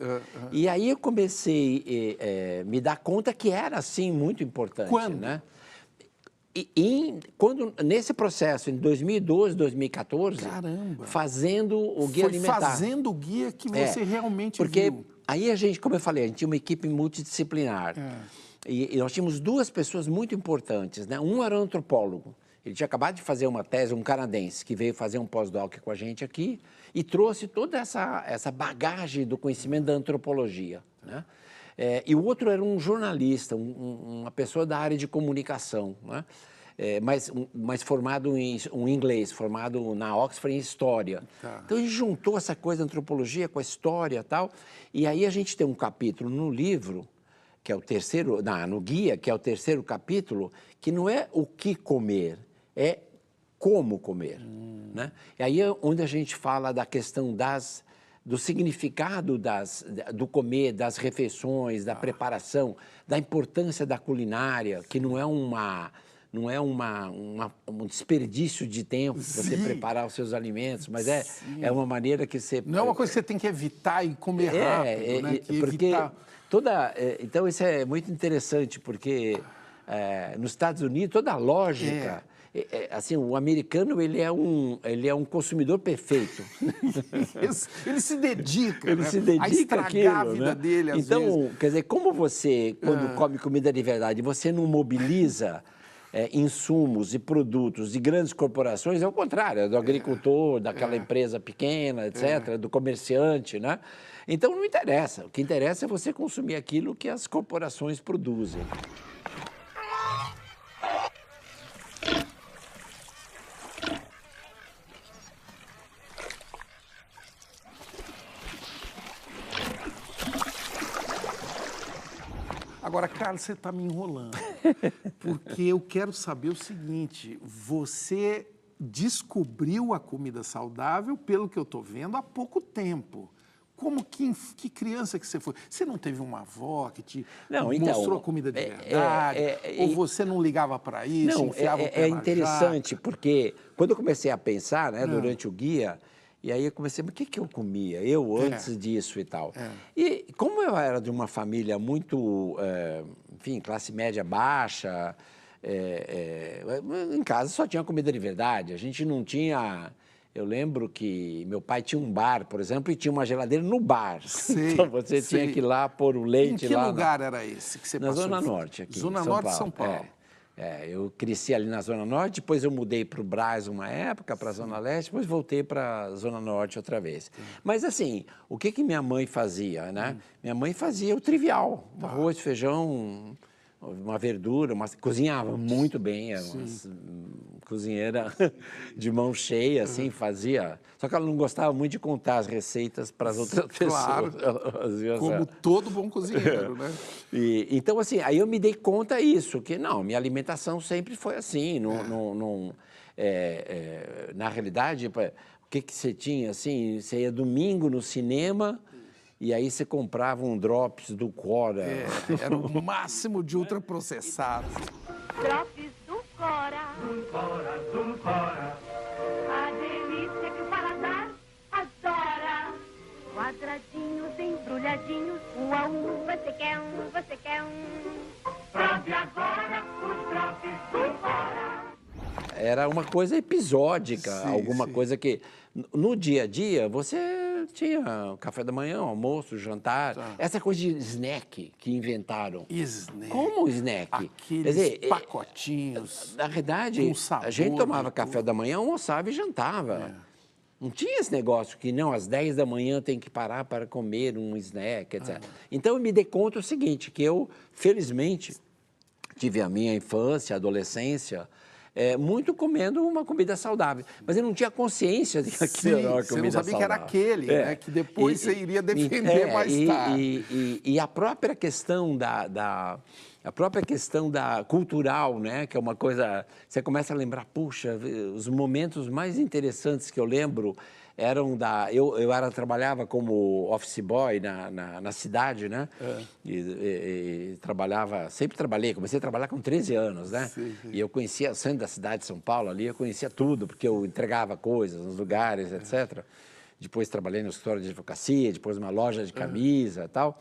S2: E aí eu comecei a me dar conta que era assim muito importante.
S1: Quando?
S2: Né? Quando nesse processo, em 2012, 2014,
S1: Caramba.
S2: fazendo o guia alimentar.
S1: Foi fazendo o guia que você realmente
S2: porque
S1: viu.
S2: Aí a gente, como eu falei, a gente tinha uma equipe multidisciplinar. E nós tínhamos duas pessoas muito importantes, né? Um era um antropólogo. Ele tinha acabado de fazer uma tese, um canadense, que veio fazer um pós-doc com a gente aqui e trouxe toda essa bagagem do conhecimento da antropologia, né? E o outro era um jornalista, uma pessoa da área de comunicação, né? Mas formado em inglês, formado na Oxford em História.
S1: Tá.
S2: Então, a gente juntou essa coisa da antropologia com a história e tal, e aí a gente tem um capítulo no livro, que é o terceiro, no guia, que é o terceiro capítulo, que não é o que comer, é como comer, né? E aí é onde a gente fala da questão do significado do comer, das refeições, da preparação, da importância da culinária, que não é um desperdício de tempo para você preparar os seus alimentos, mas é uma maneira que você...
S1: Não é uma coisa que você tem que evitar e comer rápido, né?
S2: Porque
S1: evitar...
S2: Então, isso é muito interessante, porque nos Estados Unidos, toda a lógica... assim, o americano, ele é um consumidor perfeito.
S1: Ele se dedica,
S2: Ele
S1: né?
S2: se dedica
S1: a estragar
S2: àquilo,
S1: a vida
S2: né?
S1: dele, às
S2: então,
S1: vezes.
S2: quer dizer, como você, quando come comida de verdade, você não mobiliza insumos e produtos de grandes corporações, é o contrário, é do agricultor, daquela empresa pequena, etc., do comerciante, né? Então, não interessa. O que interessa é você consumir aquilo que as corporações produzem.
S1: Agora, Carlos, você está me enrolando, porque eu quero saber o seguinte, você descobriu a comida saudável, pelo que eu estou vendo, há pouco tempo. Como que criança que você foi? Você não teve uma avó que te mostrou a comida de verdade? Ou você não ligava para isso,
S2: não,
S1: enfiava o pé na
S2: interessante,
S1: jaca?
S2: porque quando eu comecei a pensar, né, durante o guia, e aí eu comecei, mas o que eu comia? Antes disso e tal. E como eu era de uma família muito, enfim, classe média baixa, em casa só tinha comida de verdade. A gente não tinha Eu lembro que meu pai tinha um bar, por exemplo, e tinha uma geladeira no bar.
S1: Sei,
S2: Então você
S1: sei.
S2: tinha que ir lá pôr o leite
S1: Em que
S2: lá.
S1: lugar era esse que você
S2: Na
S1: passou?
S2: Zona Norte, aqui.
S1: Zona
S2: em São
S1: Norte de
S2: Paulo.
S1: São Paulo.
S2: Eu cresci ali na Zona Norte, depois eu mudei para o Brás uma época, para a Zona Leste, depois voltei para a Zona Norte outra vez. Mas assim, o que minha mãe fazia, né? Minha mãe fazia o trivial, arroz, feijão, uma verdura, cozinhava muito bem, era uma cozinheira de mão cheia, assim, fazia. Só que ela não gostava muito de contar as receitas para as outras
S1: Claro,
S2: pessoas. Ela fazia
S1: como todo bom cozinheiro, né?
S2: Então, assim, aí eu me dei conta disso, que não, minha alimentação sempre foi assim, na realidade, o que você tinha, assim, você ia domingo no cinema e aí você comprava um Drops do Cora.
S1: Era o máximo de ultraprocessados.
S11: Drops do Cora. Do Cora. A delícia que o paladar adora. Quadradinhos embrulhadinhos, um a um, você quer um, você quer um. Prove agora os Drops do Cora.
S2: Era uma coisa episódica, alguma coisa que no dia a dia você tinha café da manhã, almoço, jantar, essa coisa de snack que inventaram.
S1: Snack.
S2: Como snack?
S1: Aqueles
S2: Quer dizer,
S1: pacotinhos.
S2: Na verdade,
S1: com sabor
S2: a gente tomava
S1: de
S2: café da manhã, almoçava e jantava. Não tinha esse negócio que não, às 10 da manhã tem que parar para comer um snack, etc. Então eu me dei conta o seguinte, que eu, felizmente, tive a minha infância, adolescência, muito comendo uma comida saudável. Mas eu não tinha consciência de que aquilo era uma comida saudável.
S1: Você não sabia que era aquele, né? Que depois você iria defender mais tarde.
S2: E a própria questão a própria questão cultural, né? Que é uma coisa... Você começa a lembrar, puxa, os momentos mais interessantes que eu lembro eram eu trabalhava como office boy na cidade, né? E trabalhava, sempre trabalhei, comecei a trabalhar com 13 anos, né? Sim. E eu conhecia o centro da cidade de São Paulo ali, eu conhecia tudo, porque eu entregava coisas nos lugares, etc. Depois trabalhei no escritório de advocacia, depois numa loja de camisa e tal.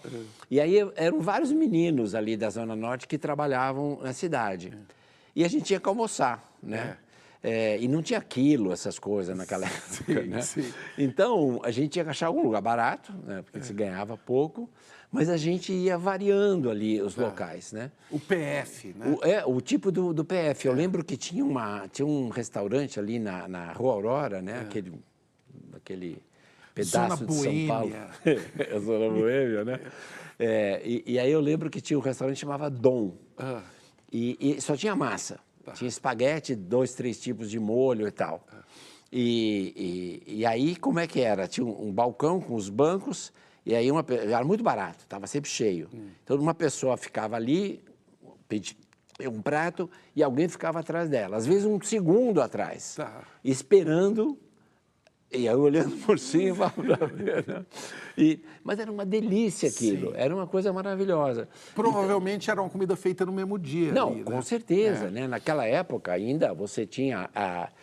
S2: E aí eram vários meninos ali da Zona Norte que trabalhavam na cidade. E a gente tinha que almoçar, né? E não tinha quilo, essas coisas naquela época, né? Sim. Então, a gente tinha que achar algum lugar barato, né? Porque se ganhava pouco, mas a gente ia variando ali os locais, né?
S1: O PF, né?
S2: O tipo do PF. Eu lembro que tinha um restaurante ali na Rua Aurora, né? Aquele pedaço de São Paulo. A Zona Boêmia, né? E aí eu lembro que tinha um restaurante que chamava Dom. E só tinha massa. Tinha espaguete, 2, 3 tipos de molho e tal. E aí, como é que era? Tinha um balcão com os bancos, e aí era muito barato, estava sempre cheio. Então, uma pessoa ficava ali, pedia um prato, e alguém ficava atrás dela. Às vezes, um segundo atrás, esperando. E aí, olhando por cima para ver, né? Mas era uma delícia aquilo, era uma coisa maravilhosa.
S1: Provavelmente era uma comida feita no mesmo dia.
S2: Não,
S1: ali,
S2: com
S1: né?
S2: certeza, né? Naquela época ainda você tinha...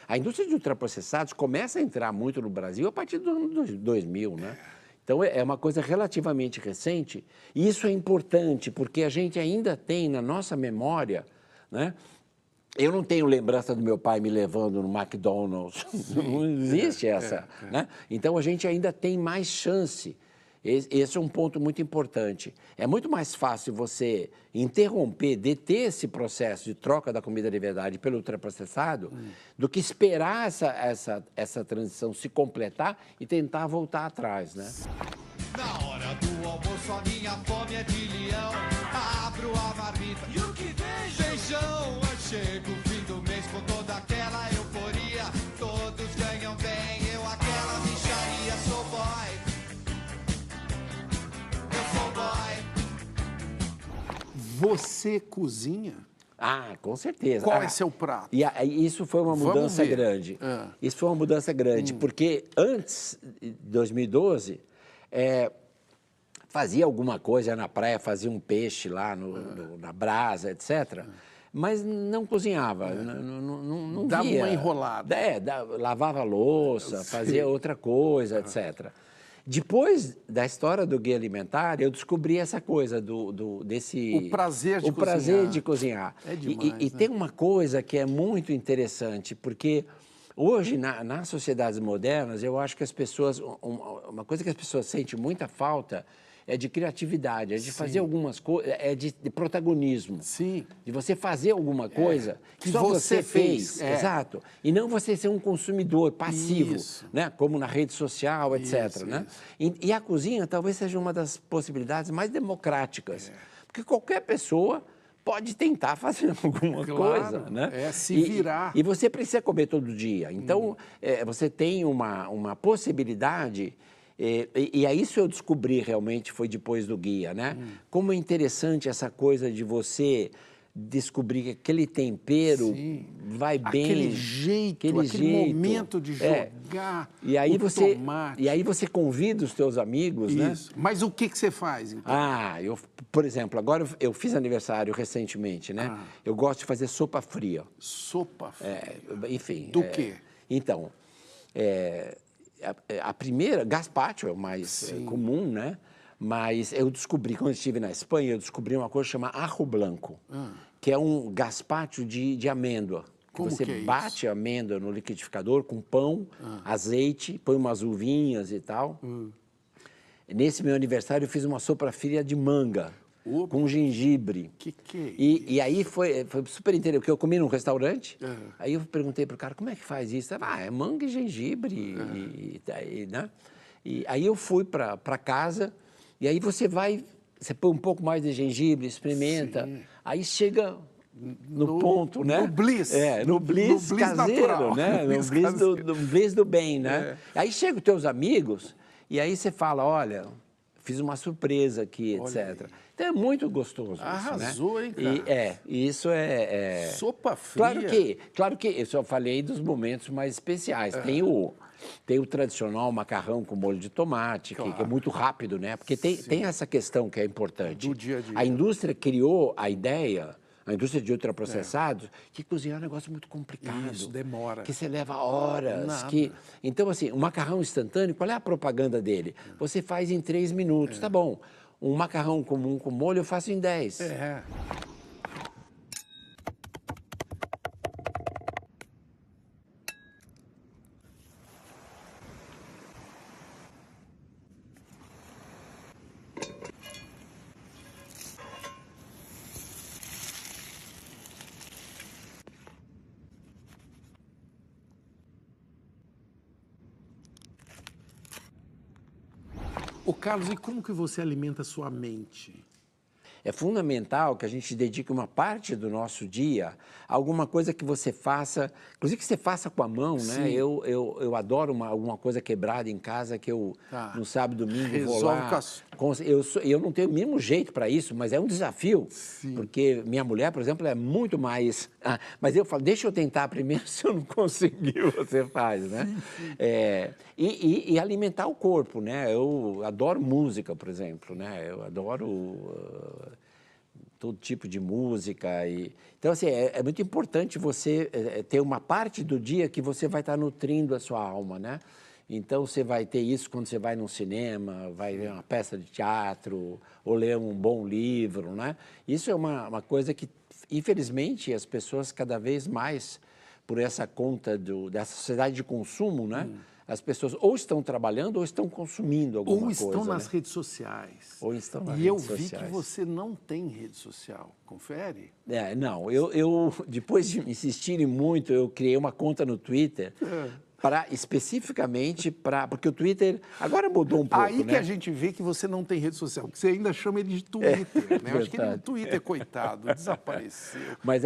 S2: A indústria de ultraprocessados começa a entrar muito no Brasil a partir do ano 2000, né? Então, é uma coisa relativamente recente, e isso é importante, porque a gente ainda tem na nossa memória, né? Eu não tenho lembrança do meu pai me levando no McDonald's, não existe essa, né? Então, a gente ainda tem mais chance. Esse é um ponto muito importante. É muito mais fácil você deter esse processo de troca da comida de verdade pelo ultraprocessado do que esperar essa transição se completar e tentar voltar atrás, né?
S7: Na hora do almoço a minha fome é de leão. Abro a marmita e o que vejo? Feijão. Chega o fim do mês com toda aquela euforia. Todos ganham bem, eu aquela micharia. Sou boy. Eu sou boy.
S1: Você cozinha?
S2: Com certeza.
S1: Qual é seu prato?
S2: E isso foi uma mudança grande. Isso foi uma mudança grande, porque antes de 2012, fazia alguma coisa na praia, fazia um peixe lá na brasa, etc., mas não cozinhava, não
S1: dava
S2: via.
S1: Uma enrolada.
S2: Lavava a louça, fazia outra coisa, etc. Depois da história do Guia Alimentar, eu descobri essa coisa desse...
S1: O prazer de cozinhar.
S2: O prazer de cozinhar.
S1: É demais,
S2: e tem uma coisa que é muito interessante, porque Hoje, nas sociedades modernas, eu acho que as pessoas... Uma coisa que as pessoas sentem muita falta é de criatividade, é de fazer algumas coisas, é de protagonismo.
S1: Sim.
S2: De você fazer alguma coisa
S1: que
S2: só você fez.
S1: É.
S2: Exato. E não você ser um consumidor passivo,
S1: Isso.
S2: né? Como na rede social, etc.
S1: Isso,
S2: né?
S1: isso.
S2: E a cozinha talvez seja uma das possibilidades mais democráticas. Porque qualquer pessoa pode tentar fazer alguma coisa, né?
S1: Se virar.
S2: E você precisa comer todo dia. Então, você tem uma possibilidade... E aí isso eu descobri realmente, foi depois do guia, né? Como é interessante essa coisa de você descobrir que aquele tempero vai bem.
S1: Aquele jeito, aquele momento de jogar
S2: e aí
S1: o tomate.
S2: E aí você convida os teus amigos, né?
S1: Isso. Mas o que você faz, então?
S2: Por exemplo, agora eu fiz aniversário recentemente, né? Eu gosto de fazer sopa fria.
S1: Sopa fria?
S2: Enfim.
S1: Do quê?
S2: Então, a primeira, gazpacho é o mais comum, né? Mas eu descobri, quando eu estive na Espanha, eu descobri uma coisa chamada arro blanco, que é um gazpacho de amêndoa.
S1: Como
S2: você
S1: que é
S2: bate a amêndoa no liquidificador com pão, azeite, põe umas uvinhas e tal. Nesse meu aniversário eu fiz uma sopa fria de manga. Com gengibre.
S1: Que é isso?
S2: E aí foi super interessante, porque eu comi num restaurante, aí eu perguntei pro cara, como é que faz isso? É manga e gengibre, né? E aí eu fui para casa, e aí você põe um pouco mais de gengibre, experimenta, aí chega no ponto, né?
S1: No bliss.
S2: No bliss caseiro,
S1: natural.
S2: né? No bliss do bem, né? Aí chegam os teus amigos, e aí você fala, olha, fiz uma surpresa aqui, etc. Então é muito gostoso.
S1: Arrasou,
S2: isso,
S1: hein, cara?
S2: E isso é...
S1: Sopa fria.
S2: Claro que eu só falei dos momentos mais especiais. Tem o tradicional macarrão com molho de tomate, que é muito rápido, né? Porque tem essa questão que é importante.
S1: Do dia a dia.
S2: A indústria criou a ideia... A indústria de ultraprocessados, que cozinhar é um negócio muito complicado.
S1: Isso, demora.
S2: Que você leva horas.
S1: Nada.
S2: Então, assim, o macarrão instantâneo, qual é a propaganda dele? Você faz em 3 minutos, tá bom. Um macarrão comum com molho eu faço em 10.
S1: Ô, Carlos, e como que você alimenta a sua mente?
S2: É fundamental que a gente dedique uma parte do nosso dia a alguma coisa que você faça, inclusive que você faça com a mão, né? Eu adoro alguma coisa quebrada em casa que eu, no sábado, domingo, vou lá. Eu não tenho o mesmo jeito para isso, mas é um desafio, porque minha mulher, por exemplo, é muito mais... mas eu falo, deixa eu tentar primeiro, se eu não conseguir, você faz, né? E alimentar o corpo, né? Eu adoro música, por exemplo, né? Eu adoro... todo tipo de música. Então, assim, é muito importante você ter uma parte do dia que você vai estar nutrindo a sua alma, né? Então, você vai ter isso quando você vai num cinema, vai ver uma peça de teatro, ou ler um bom livro, né? Isso é uma coisa que, infelizmente, as pessoas cada vez mais, por essa conta dessa sociedade de consumo, né? As pessoas ou estão trabalhando ou estão consumindo alguma coisa.
S1: Ou estão nas redes sociais.
S2: Ou estão nas
S1: redes
S2: sociais.
S1: E eu vi que você não tem rede social. Confere?
S2: Não. Eu depois de insistirem muito, eu criei uma conta no Twitter especificamente para... Porque o Twitter agora mudou um pouco,
S1: Aí que a gente vê que você não tem rede social, porque você ainda chama ele de Twitter, né? Eu acho que ele no Twitter, coitado, desapareceu.
S2: Mas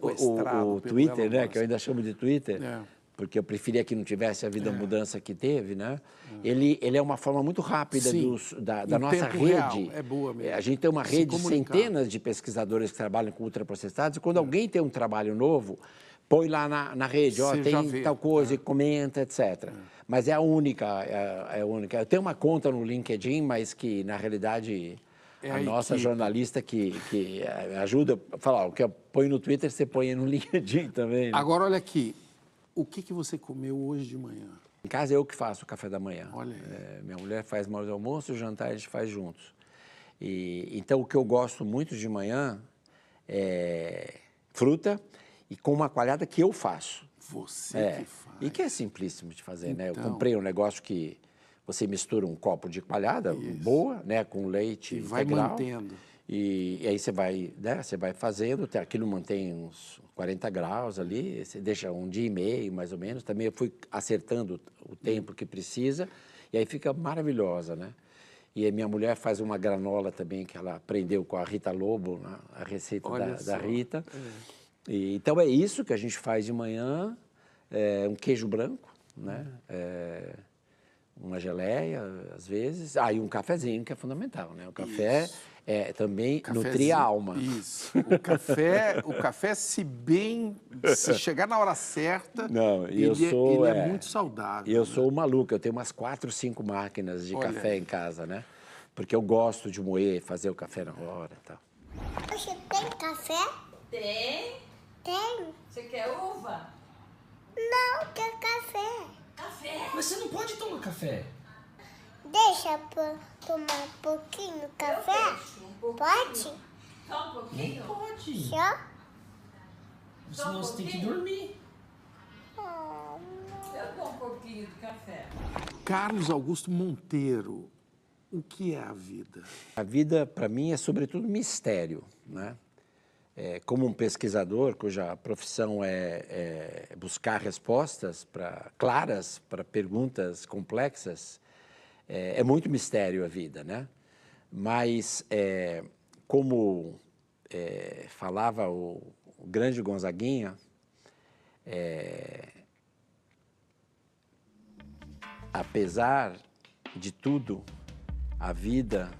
S2: o Twitter, né, que eu ainda chamo de Twitter... porque eu preferia que não tivesse havido a mudança que teve, né? Ele é uma forma muito rápida da nossa rede.
S1: É boa mesmo.
S2: A gente tem uma rede de centenas de pesquisadores que trabalham com ultraprocessados, e quando alguém tem um trabalho novo, põe lá na rede, tem tal coisa, e comenta, etc. Mas é a única, é a única. Eu tenho uma conta no LinkedIn, mas que, na realidade... a nossa jornalista que ajuda a falar, o que eu ponho no Twitter, você põe no LinkedIn também. Né?
S1: Agora, olha aqui. O que você comeu hoje de manhã?
S2: Em casa eu que faço o café da manhã.
S1: Olha aí.
S2: Minha mulher faz mais almoço, o jantar a gente faz juntos. Então, o que eu gosto muito de manhã é fruta e com uma coalhada que eu faço.
S1: Você que faz.
S2: E que é simplíssimo de fazer, né? Eu
S1: Então.
S2: comprei um negócio que você mistura um copo de coalhada boa, né? Com leite
S1: E vai
S2: integral.
S1: mantendo.
S2: E aí você vai, né? Você vai fazendo, aquilo mantém uns 40 graus ali, você deixa um dia e meio, mais ou menos. Também eu fui acertando o tempo que precisa, e aí fica maravilhosa, né? E a minha mulher faz uma granola também, que ela aprendeu com a Rita Lobo, né? A receita da Rita. E, então é isso que a gente faz de manhã, um queijo branco, né? Uma geleia, às vezes. E um cafezinho, que é fundamental, né? O café também nutria a alma.
S1: Isso. O café, se chegar na hora certa, ele é muito saudável.
S2: E eu sou maluco, eu tenho umas 4, 5 máquinas de café em casa, né? Porque eu gosto de moer, fazer o café na hora e tal.
S11: Você tem café?
S12: Tem.
S11: Tem.
S12: Você quer uva?
S11: Não, quer café.
S12: Café?
S13: Mas você não pode tomar café.
S11: Deixa eu tomar um pouquinho de café? Pode?
S12: Só um pouquinho?
S13: Não pode.
S11: Só?
S13: Senão você tem que dormir.
S12: Eu dou um pouquinho de café.
S1: Carlos Augusto Monteiro, o que é a vida?
S2: A vida, para mim, é sobretudo mistério, né? Como um pesquisador, cuja profissão é buscar respostas claras para perguntas complexas, é muito mistério a vida, né? Mas, como falava o grande Gonzaguinha, apesar de tudo, a vida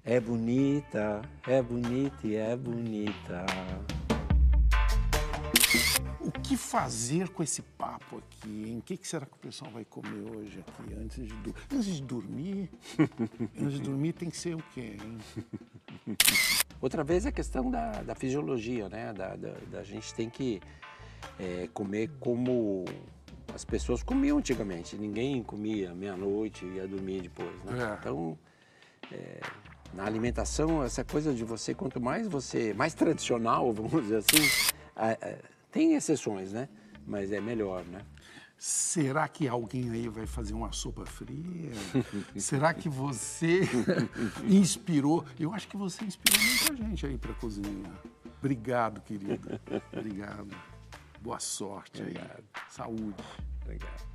S2: é bonita e é bonita.
S1: O que fazer com esse papo aqui, hein? O que será que o pessoal vai comer hoje aqui, antes de dormir? Antes de dormir tem que ser o quê, hein?
S2: Outra vez a questão da fisiologia, né? Da gente tem que comer como as pessoas comiam antigamente. Ninguém comia meia-noite e ia dormir depois, né? Então, na alimentação, essa coisa de você, quanto mais mais tradicional, vamos dizer assim, tem exceções, né? Mas é melhor, né?
S1: Será que alguém aí vai fazer uma sopa fria? Será que você inspirou? Eu acho que você inspirou muita gente aí para cozinhar. Obrigado, querido. Obrigado. Boa sorte aí.
S2: Obrigado.
S1: Saúde.
S2: Obrigado.